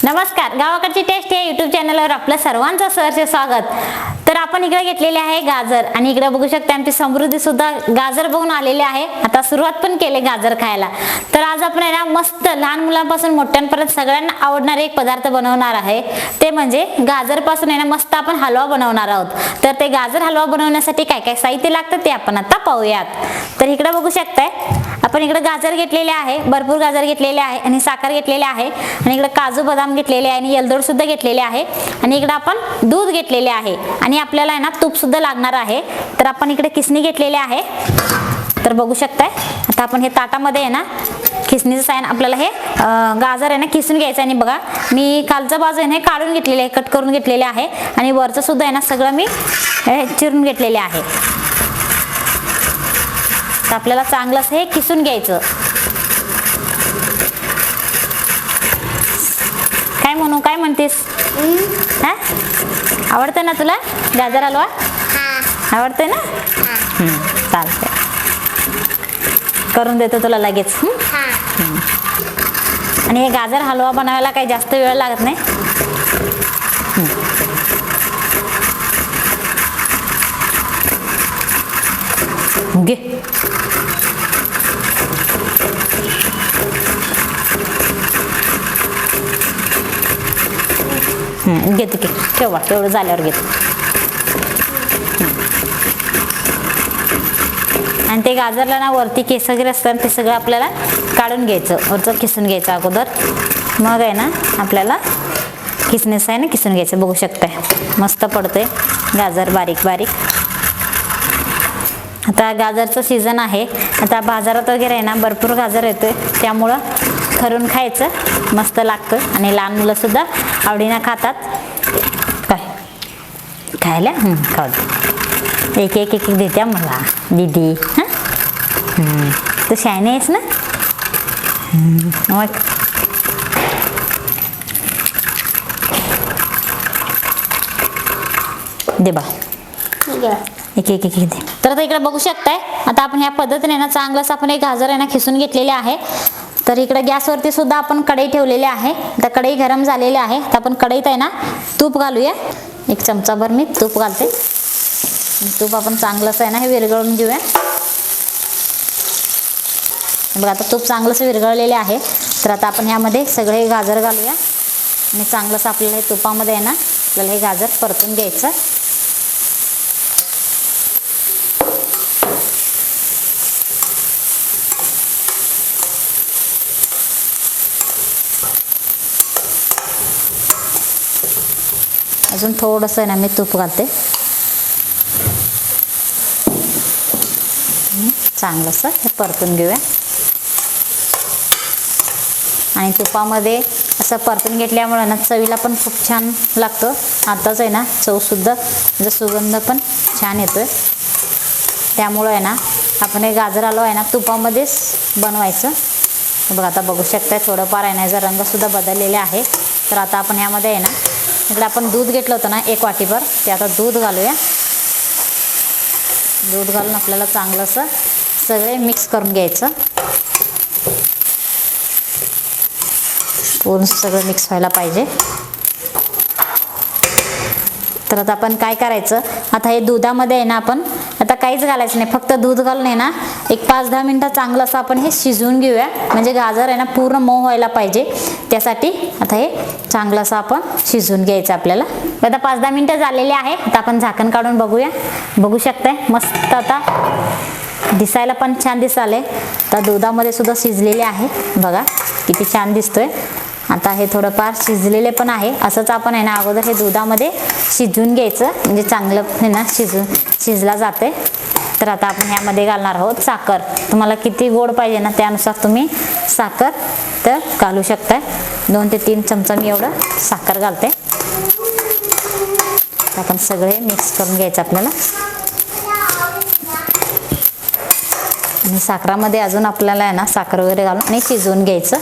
नमस्कार, गावाकडची टेस्ट या यूट्यूब चॅनलवर आपलं सर्वांचं सहर्ष स्वागत। तर आपण इकडे घेतलेले आहे गाजर आणि इकडे बघू शकता आमची समृद्धी सुद्धा गाजर बघून आलेले आहे। आता सुरुवात पण केले गाजर खायला। तर आज आपण ना मस्त लहान मुलांपासून मोठ्यांपर्यंत सगळ्यांना आवडणारे एक पदार्थ बनवणार आहे, ते म्हणजे गाजर पासून ना मस्त आपण हलवा बनवणार आहोत। तर ते गाजर हलवा बनवण्यासाठी काय काय साहित्य लागतं ते आपण आता पाहूयात। तर इकडे बघू शकताय आपण इकडे गाजर घेतलेले आहे, भरपूर गाजर घेतलेले आहे आणि साखर घेतलेले आहे आणि इकडे काजू बदाम घेतलेले आहे आणि येलदोड सुद्धा घेतलेले आहे आणि इकडे आपण दूध घेतलेले आहे आणि आपल्याला ना तूप सुद्धा लागणार आहे। तर आपण इकडे किसणी घेतलेले आहे। तर बघू शकताय आता आपण हे ताटामध्ये आहे ना किसणीचं साइन आपल्याला हे गाजर आहे ना किसून घ्यायचं आणि बघा मी खालचा बाजू आहे ना काढून घेतलेले आहे, कट करून घेतलेले आहे आणि वरचं सुद्धा आहे ना सगळं मी चिरून घेतलेले आहे। तर आपल्याला चांगलं असं हे किसून घ्यायचं। काय म्हणू, काय म्हणतेस? हा, आवडतं ना तुला गाजर हलवा? आवडतंय ना? चालतंय, करून देतो तुला लगेच। आणि हे गाजर हलवा बनवायला काही जास्त वेळ लागत नाही। घे घेते की ठेवा, तेवढं झाल्यावर घेते। आणि ते गाजरला ना वरती केस वगैरे असतात ते सगळं आपल्याला काढून घ्यायचं, वरचं किसून घ्यायचं अगोदर, मग आहे ना आपल्याला किसणीस आहे ना किसून घ्यायचं। बघू शकताय मस्त पडतंय गाजर बारीक बारीक। आता गाजरचं सीझन आहे, आता बाजारात वगैरे आहे ना भरपूर गाजर येतोय, त्यामुळं खरून खायचं मस्त लागतं आणि लहान मुलं सुद्धा आवडीनं खातात। काय खायला खाऊ दे, एक एक एक देत्या मला दीदी। तू शायनी आहेस ना? मग दे बा, एक एक एक दे। तर आता इकडे बघू शकताय आता आपण ह्या पद्धतीने ना चांगलंच आपण एक गाजर आहे ना खिसून घेतलेले आहे। तर इकडे गॅसवरती सुद्धा आपण कढई ठेवलेली आहे। तर कढई गरम झालेली आहे, तर आपण कढईत आहे ना तूप घालूया। एक चमचाभर मी तूप घालते। तूप आपण चांगलंच आहे ना हे विरघळून घेऊया। बघा आता तूप चांगलंच विरघळलेले आहे। तर आता आपण ह्यामध्ये सगळे गाजर घालूया आणि चांगलंच आपल्याला हे तुपामध्ये आहे ना आपल्याला हे गाजर परतून घ्यायचं। अजून थोडंसं आहे ना मी तूप घालते, चांगलंसं हे परतून घेऊया। आणि तुपामध्ये असं परतून घेतल्यामुळे ना चवीला पण खूप छान लागतं। आताच आहे ना चवसुद्धा म्हणजे सुगंध पण छान येतोय, त्यामुळं आहे ना आपण हे गाजर हलवा आहे ना तुपामध्येच बनवायचं। बघा आता बघू शकताय थोडंफार आहे ना याचा रंगसुद्धा बदललेला आहे। तर आता आपण ह्यामध्ये आहे ना इकडे आपण दूध घेतलं होतं ना एक वाटीभर, ते आता दूध घालूया। दूध घालून आपल्याला चांगलंसं सगळे मिक्स करून घ्यायचं, पूर्ण सगळं मिक्स व्हायला पाहिजे। तर आता आपण काय करायचं, आता हे दुधामध्ये आहे ना आपण आता काहीच घालायचं नाही, फक्त दूध घालून आहे ना एक 5-10 मिनिटं चांगलं असं आपण हे शिजवून घेऊया, म्हणजे गाजर आहे ना पूर्ण मऊ व्हायला पाहिजे। त्यासाठी आता हे चांगलं असं आपण शिजवून घ्यायचं आपल्याला। आता 5-10 मिनिटं झालेले आहे, आता आपण झाकण काढून बघूया। बघू शकताय मस्त आता दिसायला पण छान दिसाले, तर दुधामध्ये सुद्धा शिजलेले आहे, बघा किती छान दिसतोय। आता हे थोडंफार शिजलेले पण आहे, असंच आपण आहे ना अगोदर हे दुधामध्ये शिजवून घ्यायचं, म्हणजे चांगलं आहे ना शिजला जाते। तर आता आपण ह्यामध्ये घालणार आहोत साखर। तुम्हाला किती गोड पाहिजे ना त्यानुसार तुम्ही साखर तर घालू शकताय। 2 ते 3 चमचा मी एवढं साखर घालते। आपण सगळे मिक्स करून घ्यायचं आपल्याला। आणि साखरामध्ये अजून आपल्याला आहे ना साखर वगैरे घालून आणि शिजवून घ्यायचं।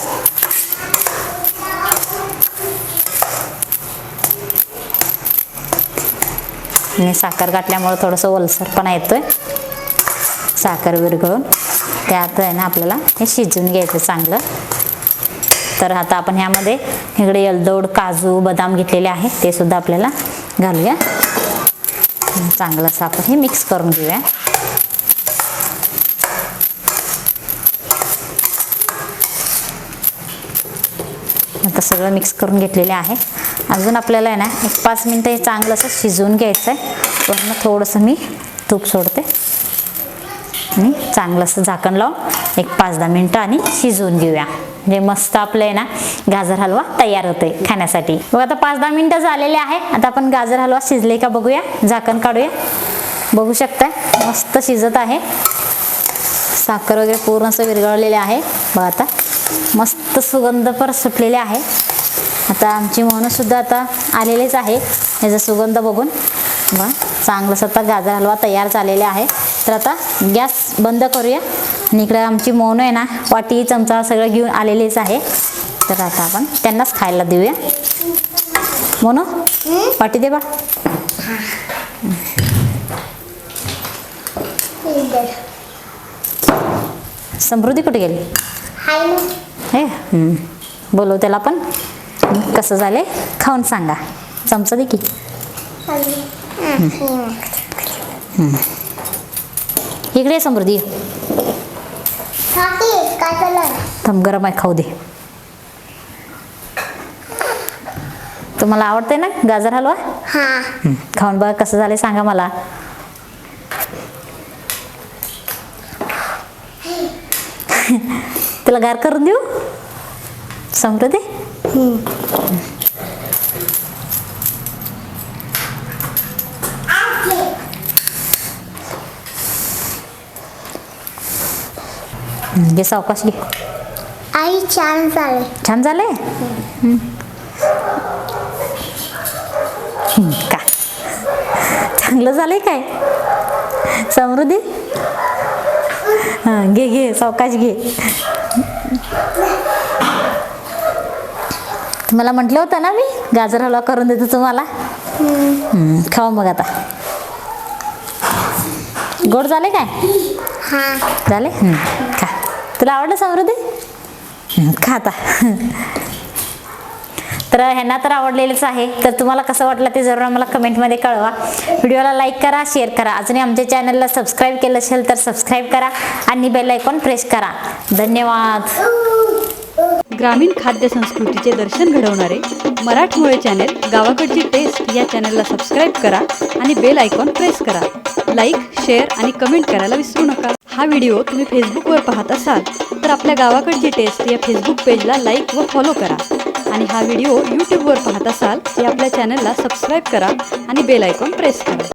आणि साखर घातल्यामुळे थोडंसं ओलसरपणा येतोय, साखर विरघळून त्यात आहे ना आपल्याला हे शिजवून घ्यायचं चांगलं। तर आता आपण ह्यामध्ये इकडे एलदोड, काजू, बदाम घेतलेले आहे ते सुद्धा आपल्याला घालूया. चांगलं असं आपण हे मिक्स करून घेऊया. आता सगळं मिक्स करून घेतलेले आहे. अजून आपल्याला आहे ना एक 5 मिनटं हे चांगलं असं शिजवून घ्यायचं आहे. वरून थोडंसं मी तूप सोडते आणि चांगलं असं झाकण लावून एक 5-10 मिनटं आणि शिजवून घेऊया. म्हणजे मस्त आपलं आहे ना गाजर हलवा तयार होतोय खाण्यासाठी. बघा आता 5-10 मिनटं झालेले आहे. आता आपण गाजर हलवा शिजले का बघूया. झाकण काढूया. बघू शकता मस्त शिजत आहे. साखर वगैरे पूर्ण असं विरघळलेले आहे. बघा आता मस्त सुगंध पर सुटलेले आहे. आता आमची मोहन सुद्धा आता आलेलेच आहे. याचा सुगंध बघून बघा चांगलं आता गाजर हलवा तयार झालेले आहे. तर आता गॅस बंद करूया. आणि इकडे आमची मोहन आहे ना वाटी चमचा सगळं घेऊन आलेलेच आहे. तर आता आपण त्यांनाच खायला देऊया. मोनो वाटी दे बा. समृद्धी कुठे गेली हे बोलव त्याला पण. कसं झाले खाऊन सांगा. चमचा दे की. इकडे समृद्धी थांब गरम आहे खाऊ दे. तुम्हाला आवडते ना गाजर हलवा. खाऊन बघा कसं झाले सांगा मला. तुला गार करून देऊ समृद्धी. घे सावकाश घे. आई छान झाले. छान झाले का. चांगलं झालंय काय समृद्धी. हां घे घे सावकाश घे. मला म्हटलं होतं ना मी गाजर हलवा करून देतो तुम्हाला. खाऊ मग आता. गोड झाले काय. झाले खा. तुला आवडलं समृद्धी खा आता. तर ह्यांना तर आवडलेलंच आहे. तर तुम्हाला कसं वाटलं ते जरूर आम्हाला कमेंटमध्ये कळवा. व्हिडिओला लाईक करा, शेअर करा. अजूनही आमच्या चॅनलला सबस्क्राईब केलं असेल तर सबस्क्राईब करा आणि बेल आयकॉन प्रेस करा. धन्यवाद. ग्रामीण खाद्य संस्कृतीचे दर्शन घडवणारे मराठमोळे चॅनेल गावाकडची टेस्ट या चॅनलला सबस्क्राईब करा आणि बेल आयकॉन प्रेस करा. लाईक, शेअर आणि कमेंट करायला विसरू नका. हा व्हिडिओ तुम्ही फेसबुकवर पाहत असाल तर आपल्या गावाकडची टेस्ट या फेसबुक पेजला लाईक व फॉलो करा. आणि हा व्हिडिओ यूट्यूबवर पाहत असाल तर आपल्या चॅनलला सबस्क्राईब करा आणि बेल आयकॉन प्रेस करा.